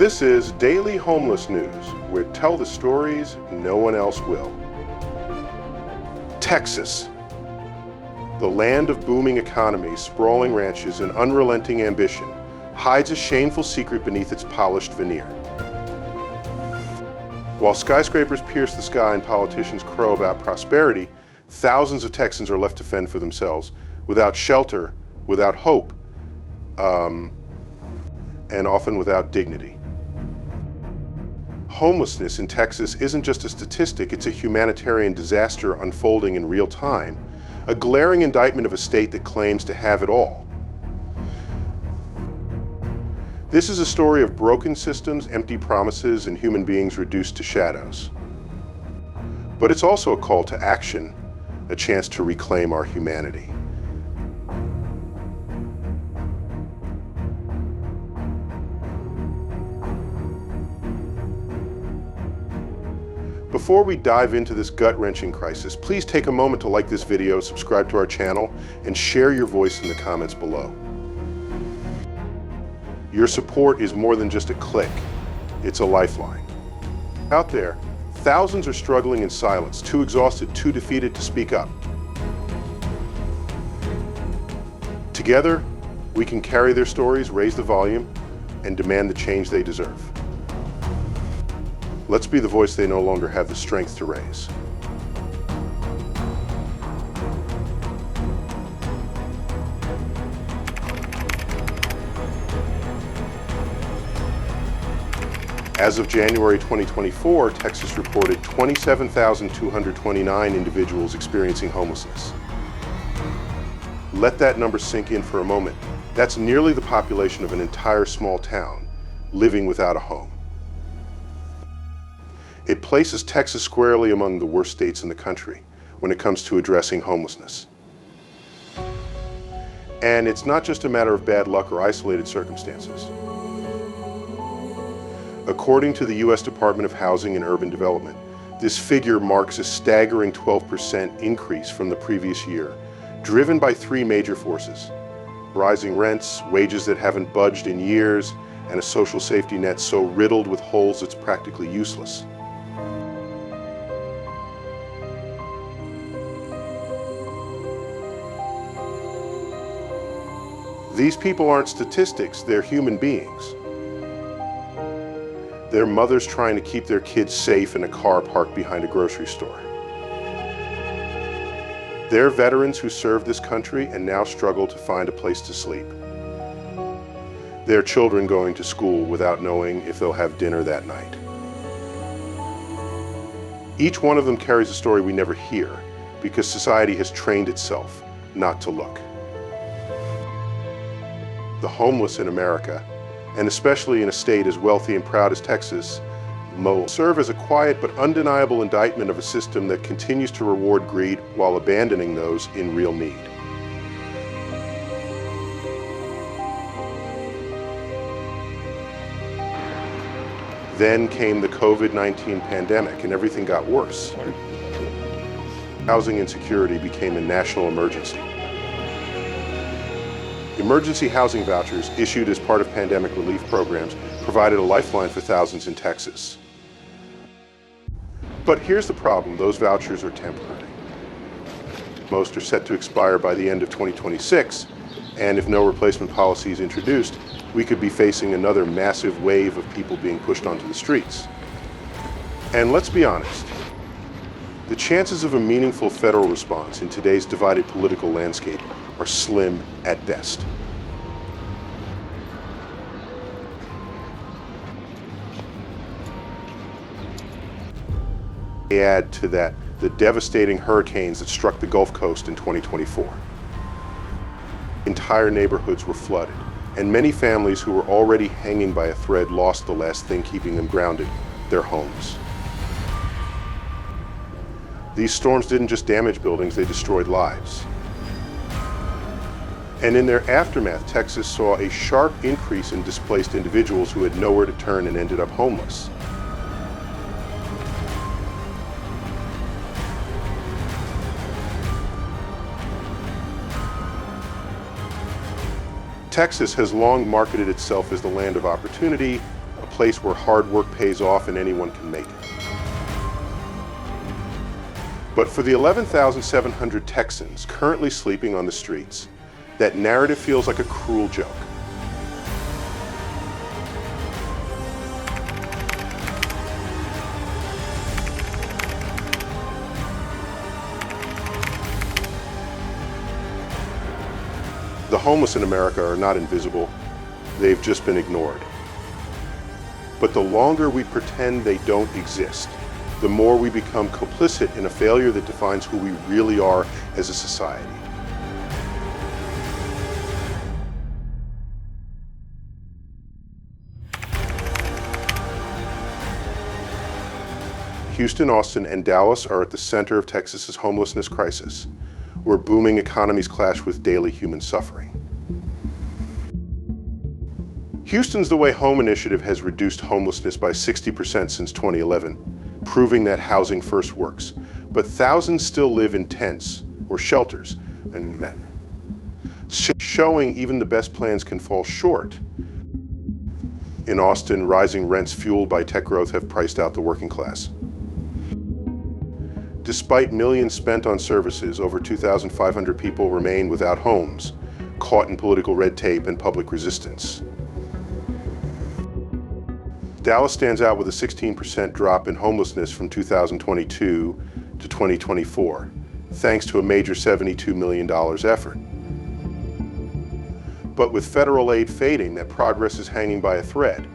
This is Daily Homeless News, where tell the stories no one else will. Texas, the land of booming economies, sprawling ranches, and unrelenting ambition, hides a shameful secret beneath its polished veneer. While skyscrapers pierce the sky and politicians crow about prosperity, thousands of Texans are left to fend for themselves, without shelter, without hope, and often without dignity. Homelessness in Texas isn't just a statistic, it's a humanitarian disaster unfolding in real time, a glaring indictment of a state that claims to have it all. This is a story of broken systems, empty promises, and human beings reduced to shadows. But it's also a call to action, a chance to reclaim our humanity. Before we dive into this gut-wrenching crisis, please take a moment to like this video, subscribe to our channel, and share your voice in the comments below. Your support is more than just a click, it's a lifeline. Out there, thousands are struggling in silence, too exhausted, too defeated to speak up. Together, we can carry their stories, raise the volume, and demand the change they deserve. Let's be the voice they no longer have the strength to raise. As of January 2024, Texas reported 27,229 individuals experiencing homelessness. Let that number sink in for a moment. That's nearly the population of an entire small town living without a home. It places Texas squarely among the worst states in the country when it comes to addressing homelessness. And it's not just a matter of bad luck or isolated circumstances. According to the U.S. Department of Housing and Urban Development, this figure marks a staggering 12% increase from the previous year, driven by three major forces: rising rents, wages that haven't budged in years, and a social safety net so riddled with holes it's practically useless. These people aren't statistics, they're human beings. They're mothers trying to keep their kids safe in a car parked behind a grocery store. They're veterans who served this country and now struggle to find a place to sleep. They're children going to school without knowing if they'll have dinner that night. Each one of them carries a story we never hear because society has trained itself not to look. The homeless in America, and especially in a state as wealthy and proud as Texas, serve as a quiet but undeniable indictment of a system that continues to reward greed while abandoning those in real need. Then came the COVID-19 pandemic and everything got worse. Housing insecurity became a national emergency. Emergency housing vouchers issued as part of pandemic relief programs provided a lifeline for thousands in Texas. But here's the problem, those vouchers are temporary. Most are set to expire by the end of 2026, and if no replacement policy is introduced, we could be facing another massive wave of people being pushed onto the streets. And let's be honest, the chances of a meaningful federal response in today's divided political landscape are slim at best. Add to that the devastating hurricanes that struck the Gulf Coast in 2024. Entire neighborhoods were flooded, and many families who were already hanging by a thread lost the last thing keeping them grounded, their homes. These storms didn't just damage buildings, they destroyed lives. And in their aftermath, Texas saw a sharp increase in displaced individuals who had nowhere to turn and ended up homeless. Texas has long marketed itself as the land of opportunity, a place where hard work pays off and anyone can make it. But for the 11,700 Texans currently sleeping on the streets, that narrative feels like a cruel joke. The homeless in America are not invisible, they've just been ignored. But the longer we pretend they don't exist, the more we become complicit in a failure that defines who we really are as a society. Houston, Austin, and Dallas are at the center of Texas's homelessness crisis, where booming economies clash with daily human suffering. Houston's The Way Home initiative has reduced homelessness by 60% since 2011, proving that housing first works. But thousands still live in tents or shelters, and showing even the best plans can fall short. In Austin, rising rents fueled by tech growth have priced out the working class. Despite millions spent on services, over 2,500 people remain without homes, caught in political red tape and public resistance. Dallas stands out with a 16% drop in homelessness from 2022 to 2024, thanks to a major $72 million effort. But with federal aid fading, that progress is hanging by a thread.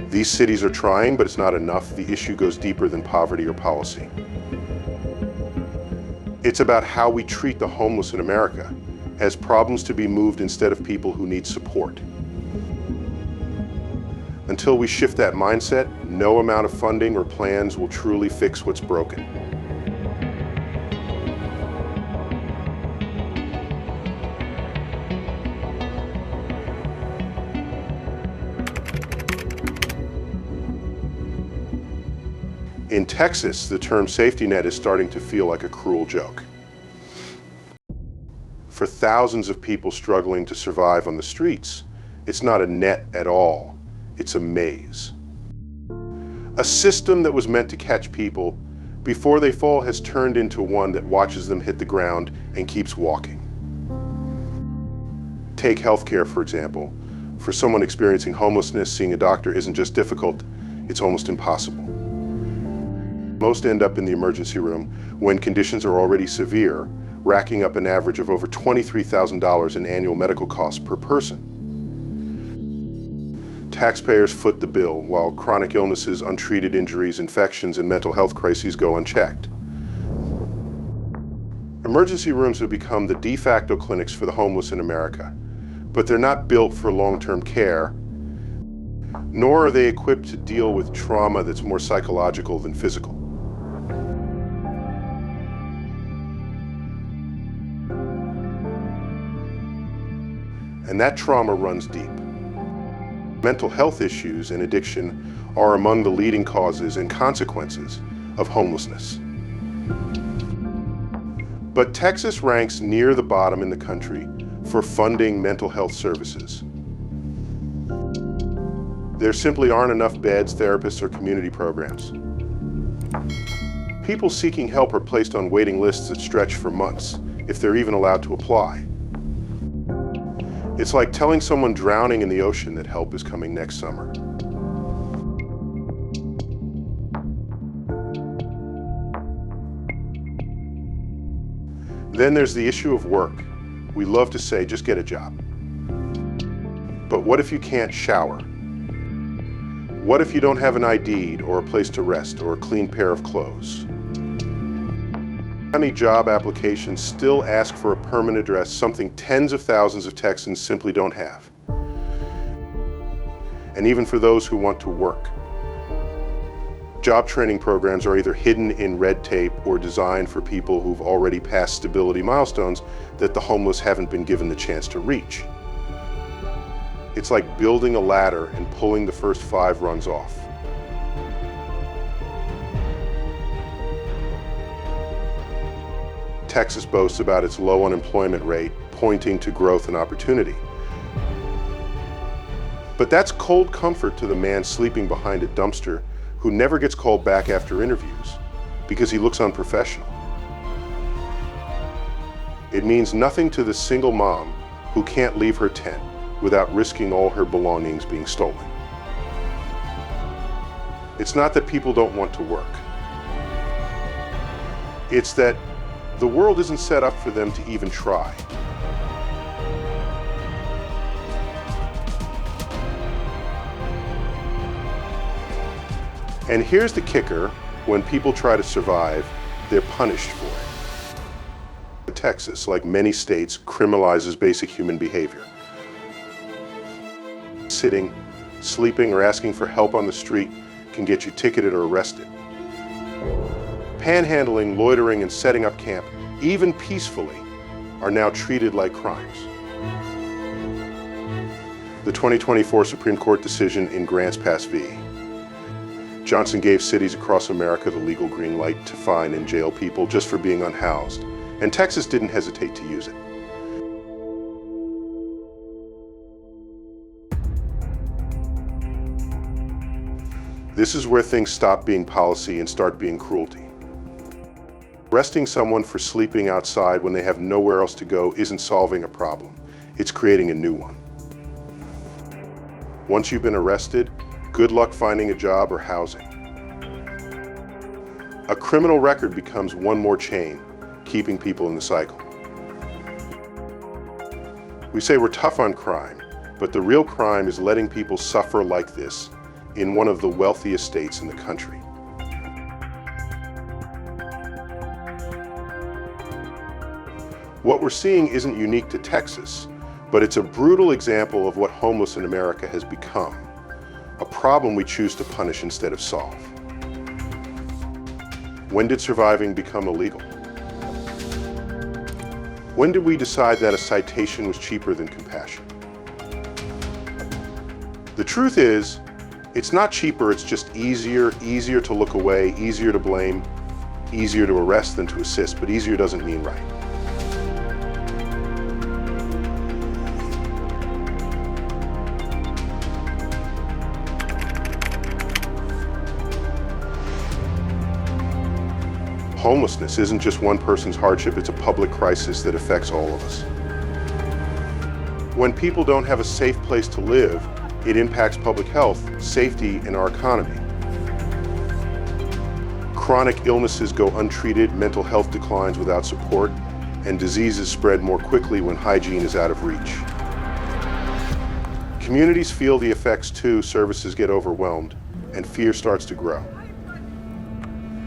These cities are trying, but it's not enough. The issue goes deeper than poverty or policy. It's about how we treat the homeless in America as problems to be moved instead of people who need support. Until we shift that mindset, no amount of funding or plans will truly fix what's broken. In Texas, the term safety net is starting to feel like a cruel joke. For thousands of people struggling to survive on the streets, it's not a net at all. It's a maze. A system that was meant to catch people before they fall has turned into one that watches them hit the ground and keeps walking. Take healthcare, for example. For someone experiencing homelessness, seeing a doctor isn't just difficult, it's almost impossible. Most end up in the emergency room when conditions are already severe, racking up an average of over $23,000 in annual medical costs per person. Taxpayers foot the bill, while chronic illnesses, untreated injuries, infections, and mental health crises go unchecked. Emergency rooms have become the de facto clinics for the homeless in America, but they're not built for long-term care, nor are they equipped to deal with trauma that's more psychological than physical. And that trauma runs deep. Mental health issues and addiction are among the leading causes and consequences of homelessness. But Texas ranks near the bottom in the country for funding mental health services. There simply aren't enough beds, therapists, or community programs. People seeking help are placed on waiting lists that stretch for months, if they're even allowed to apply. It's like telling someone drowning in the ocean that help is coming next summer. Then there's the issue of work. We love to say, just get a job. But what if you can't shower? What if you don't have an ID or a place to rest or a clean pair of clothes? Many job applications still ask for a permanent address, something tens of thousands of Texans simply don't have. And even for those who want to work, job training programs are either hidden in red tape or designed for people who've already passed stability milestones that the homeless haven't been given the chance to reach. It's like building a ladder and pulling the first 5 rungs off. Texas boasts about its low unemployment rate, pointing to growth and opportunity. But that's cold comfort to the man sleeping behind a dumpster who never gets called back after interviews because he looks unprofessional. It means nothing to the single mom who can't leave her tent without risking all her belongings being stolen. It's not that people don't want to work. It's that the world isn't set up for them to even try. And here's the kicker: when people try to survive, they're punished for it. Texas, like many states, criminalizes basic human behavior. Sitting, sleeping, or asking for help on the street can get you ticketed or arrested. Panhandling, loitering, and setting up camp, even peacefully, are now treated like crimes. The 2024 Supreme Court decision in Grants Pass v. Johnson gave cities across America the legal green light to fine and jail people just for being unhoused, and Texas didn't hesitate to use it. This is where things stop being policy and start being cruelty. Arresting someone for sleeping outside when they have nowhere else to go isn't solving a problem. It's creating a new one. Once you've been arrested, good luck finding a job or housing. A criminal record becomes one more chain, keeping people in the cycle. We say we're tough on crime, but the real crime is letting people suffer like this in one of the wealthiest states in the country. What we're seeing isn't unique to Texas, but it's a brutal example of what homeless in America has become, a problem we choose to punish instead of solve. When did surviving become illegal? When did we decide that a citation was cheaper than compassion? The truth is, it's not cheaper, it's just easier to look away, easier to blame, easier to arrest than to assist, but easier doesn't mean right. Homelessness isn't just one person's hardship, it's a public crisis that affects all of us. When people don't have a safe place to live, it impacts public health, safety, and our economy. Chronic illnesses go untreated, mental health declines without support, and diseases spread more quickly when hygiene is out of reach. Communities feel the effects too, services get overwhelmed, and fear starts to grow.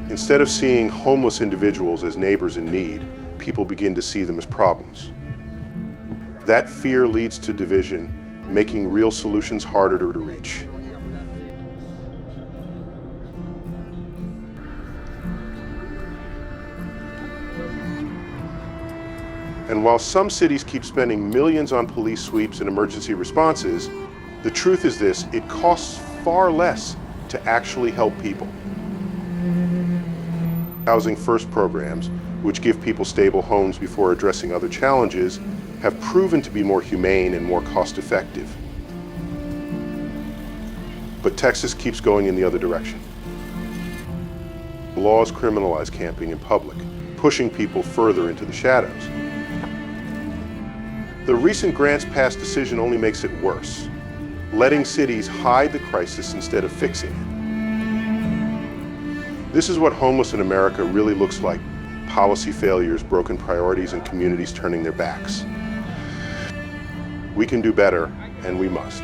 Instead of seeing homeless individuals as neighbors in need, people begin to see them as problems. That fear leads to division, making real solutions harder to reach. And while some cities keep spending millions on police sweeps and emergency responses, the truth is this: it costs far less to actually help people. Housing First programs, which give people stable homes before addressing other challenges, have proven to be more humane and more cost-effective. But Texas keeps going in the other direction. Laws criminalize camping in public, pushing people further into the shadows. The recent Grants Pass decision only makes it worse, letting cities hide the crisis instead of fixing it. This is what homeless in America really looks like: policy failures, broken priorities, and communities turning their backs. We can do better, and we must.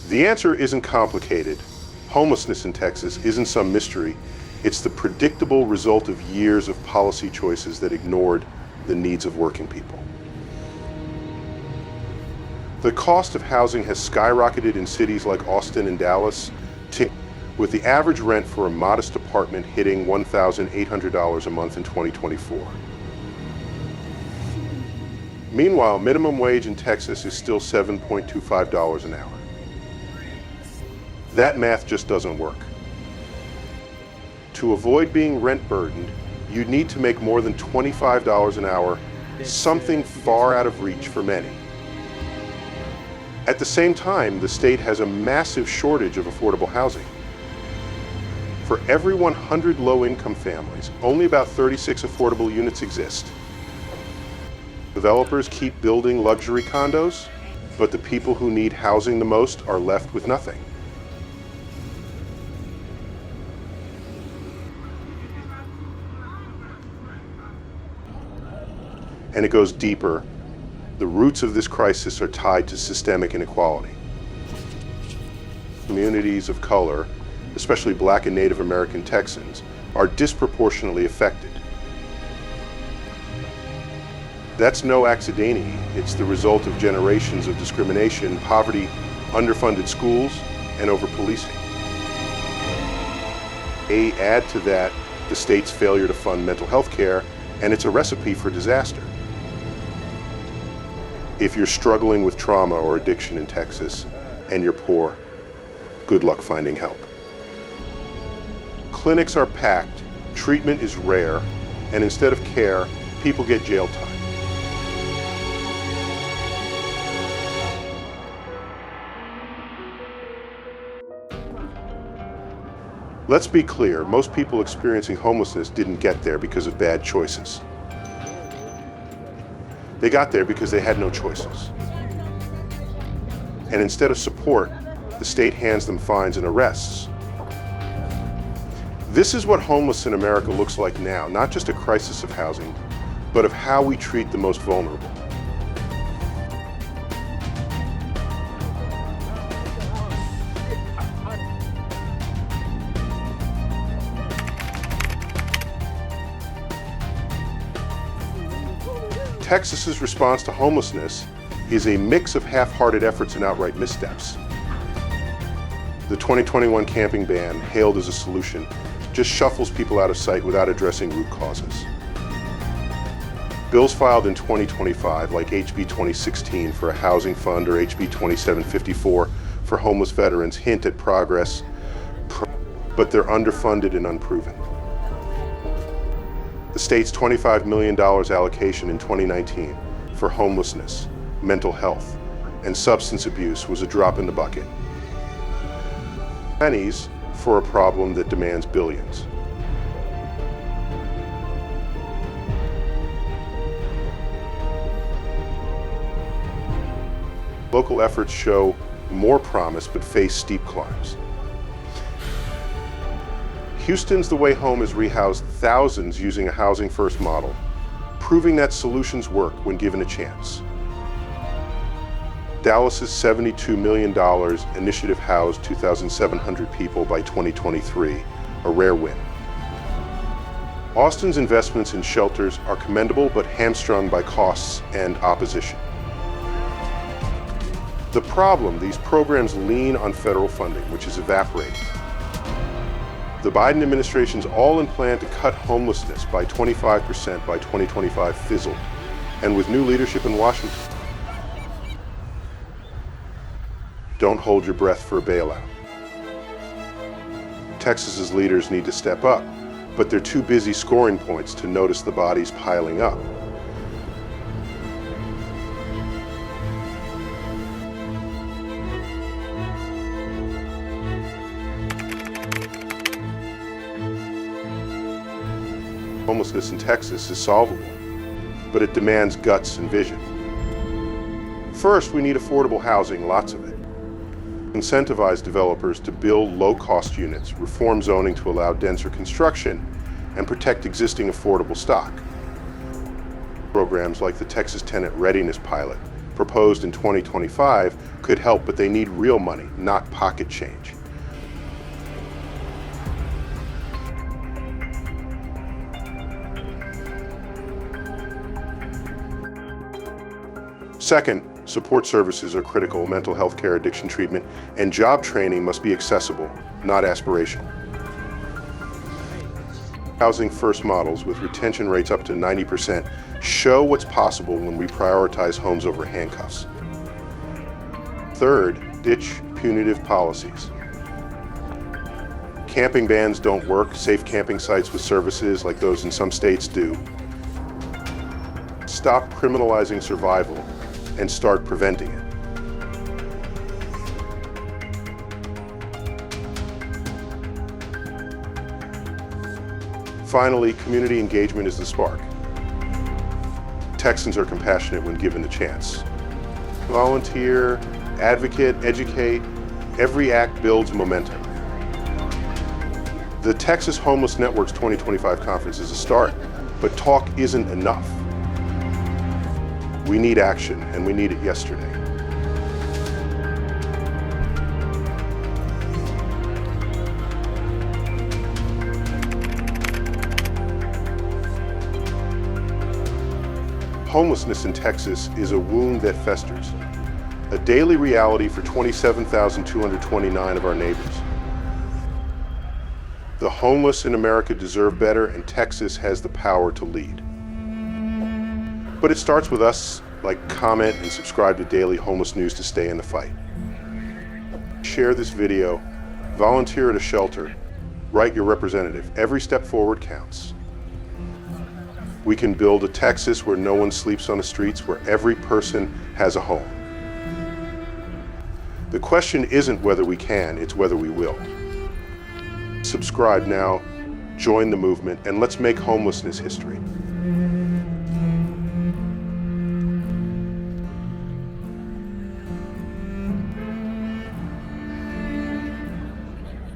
The answer isn't complicated. Homelessness in Texas isn't some mystery. It's the predictable result of years of policy choices that ignored the needs of working people. The cost of housing has skyrocketed in cities like Austin and Dallas, with the average rent for a modest apartment hitting $1,800 a month in 2024. Meanwhile, minimum wage in Texas is still $7.25 an hour. That math just doesn't work. To avoid being rent burdened, you'd need to make more than $25 an hour, something far out of reach for many. At the same time, the state has a massive shortage of affordable housing. For every 100 low-income families, only about 36 affordable units exist. Developers keep building luxury condos, but the people who need housing the most are left with nothing. And it goes deeper. The roots of this crisis are tied to systemic inequality. Communities of color, especially Black and Native American Texans, are disproportionately affected. That's no accidenti. It's the result of generations of discrimination, poverty, underfunded schools, and over-policing. Add to that the state's failure to fund mental health care, and it's a recipe for disaster. If you're struggling with trauma or addiction in Texas and you're poor, good luck finding help. Clinics are packed, treatment is rare, and instead of care, people get jail time. Let's be clear, most people experiencing homelessness didn't get there because of bad choices. They got there because they had no choices. And instead of support, the state hands them fines and arrests. This is what homeless in America looks like now, not just a crisis of housing, but of how we treat the most vulnerable. Texas's response to homelessness is a mix of half-hearted efforts and outright missteps. The 2021 camping ban, hailed as a solution, just shuffles people out of sight without addressing root causes. Bills filed in 2025, like HB 2016 for a housing fund or HB 2754 for homeless veterans, hint at progress, but they're underfunded and unproven. The state's $25 million allocation in 2019 for homelessness, mental health, and substance abuse was a drop in the bucket. Pennies for a problem that demands billions. Local efforts show more promise but face steep climbs. Houston's The Way Home has rehoused thousands using a housing first model, proving that solutions work when given a chance. Dallas's $72 million initiative housed 2,700 people by 2023, a rare win. Austin's investments in shelters are commendable but hamstrung by costs and opposition. The problem, these programs lean on federal funding, which is evaporating. The Biden administration's all-in plan to cut homelessness by 25% by 2025 fizzled, and with new leadership in Washington. Don't hold your breath for a bailout. Texas's leaders need to step up, but they're too busy scoring points to notice the bodies piling up. Homelessness in Texas is solvable, but it demands guts and vision. First, we need affordable housing, lots of it. Incentivize developers to build low-cost units, reform zoning to allow denser construction, and protect existing affordable stock. Programs like the Texas Tenant Readiness Pilot, proposed in 2025, could help, but they need real money, not pocket change. Second, support services are critical. Mental health care, addiction treatment, and job training must be accessible, not aspirational. Housing first models with retention rates up to 90% show what's possible when we prioritize homes over handcuffs. Third, ditch punitive policies. Camping bans don't work. Safe camping sites with services like those in some states do. Stop criminalizing survival and start preventing it. Finally, community engagement is the spark. Texans are compassionate when given the chance. Volunteer, advocate, educate, every act builds momentum. The Texas Homeless Network's 2025 conference is a start, but talk isn't enough. We need action, and we need it yesterday. Homelessness in Texas is a wound that festers, a daily reality for 27,229 of our neighbors. The homeless in America deserve better, and Texas has the power to lead. But it starts with us. Like, comment, and subscribe to Daily Homeless News to stay in the fight. Share this video, volunteer at a shelter, write your representative. Every step forward counts. We can build a Texas where no one sleeps on the streets, where every person has a home. The question isn't whether we can, it's whether we will. Subscribe now, join the movement, and let's make homelessness history.